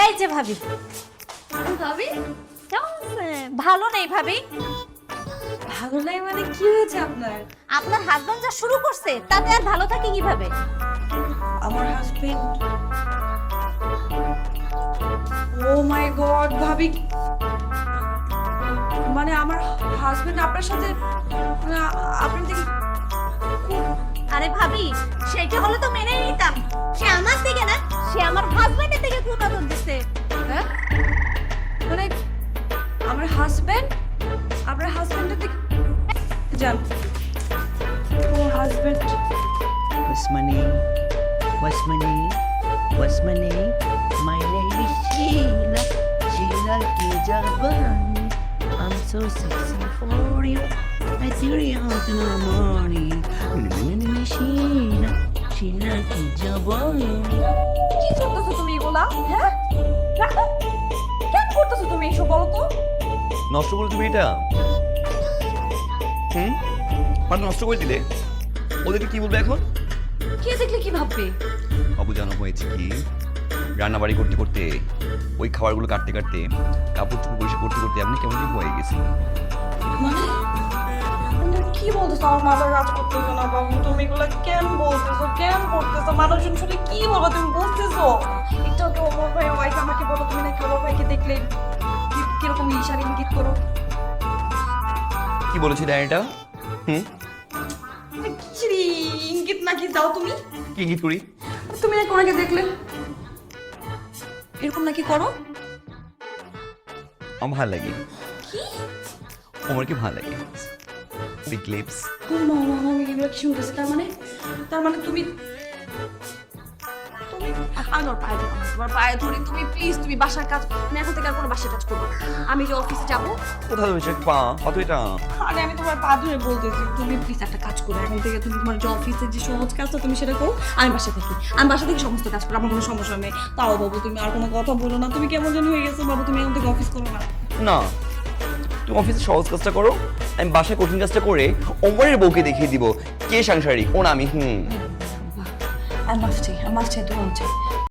এই যে ভাবি, ভাবি কেমন আছেন? ভালো নেই ভাবি। ভালো নাই মানে কি হয়েছে আপনার? আপনার হাজবেন্ড যা শুরু করছে তাতে আর ভালো থাকে কিভাবে? আমার হাজবেন্ড, ও মাই গড ভাবি, মানে আমার হাজবেন্ড আপনার সাথে, মানে আপনি দেখি আরে ভাবি, সেটা হলে তো মেনে নিতাম। সে আমার থেকে না, সে আমার হাজবেন্ডের থেকে কুতাদর দিচ্ছে। হ্যাঁ? মানে আমার হাজবেন্ড, আপনার হাজবেন্ডের দিকে যান, ও husband What's my name? What's my name? What's my name? My name is Sheila. Sheila Kijabani. I'm so sexy for you. I see you out in the morning. Sheila. Sheila Kijabani. কি করতেছো তুমি এগুলা? হ্যাঁ, রাখো। কেন করতেছো তুমি এইসব, বলো তো? নষ্ট করে তুমি এটা মানে নষ্ট করে দিলে, ওদেরকে কি বলবে এখন? কে দেখলে কি ভাববে? বাবু জানো হয়েছে কি, রান্না বাড়ি করতে করতে, ওই খাবারগুলো কাটতে কাটতে, কাপড় চোপড় পরিষ্কার করতে করতে আপনি কেমন কি হয়ে গেছে। মানে তুমি কি বলতেছো? আমার মাথার কাজ করতেছো না বাবু, তুমি এগুলা কেন বলতেছো, কেন করতেছো? মানুষজন শুনে কি বলবো, তুমি বুঝতেছো? একটু তো ওমর ভাই ওয়াইফ আমাকে বলো, তুমি নাকি ওমর ভাইকে দেখলে কিরকম ইশারা ইঙ্গিত করো। কি বলেছি ডায়েরিটা? কিসের ইঙ্গিত নাকি দাও তুমি? কি গীত করি? তুমি নাকি ওনাকে দেখলে এরকম নাকি করো? আমার ভালো লাগে। আমার কি ভালো লাগে? Big lips. আমি এগুলো কি শুনতেছি? তার মানে তুমি আমি তোমার পায়ে ধরি, তোমার পায়ে ধরি, তুমি প্লিজ, তুমি বাসার কাজ, আমি এখন থেকে আর কোনো বাসার কাজ করবো না। আমি যে অফিসে যাবো, কোথায় হয়েছে পা কত এটা? আরে আমি তোমার পা ধরে বলতেছি, তুমি প্লিজ একটা কাজ করো, এখন থেকে তুমি তোমার যে অফিসের যে সহজ কাজটা তুমি সেটা করো, আমি বাসা থাকি, আমি বাসা থেকে সমস্ত কাজ করো, আমার কোনো সমস্যা নেই। তাও বাবু তুমি আর কোনো কথা বলো না, তুমি কেমন যেন হয়ে গেছো বাবু, তুমি এখন থেকে অফিস করো না। না, তুমি অফিসে সহজ কাজটা করো, আমি বাসায় কঠিন কাজটা করে ওমরের বউকে দেখিয়ে দিব কে সাংসারিক, ও না আমি। আর মাফ চাই, দোয়া চাই।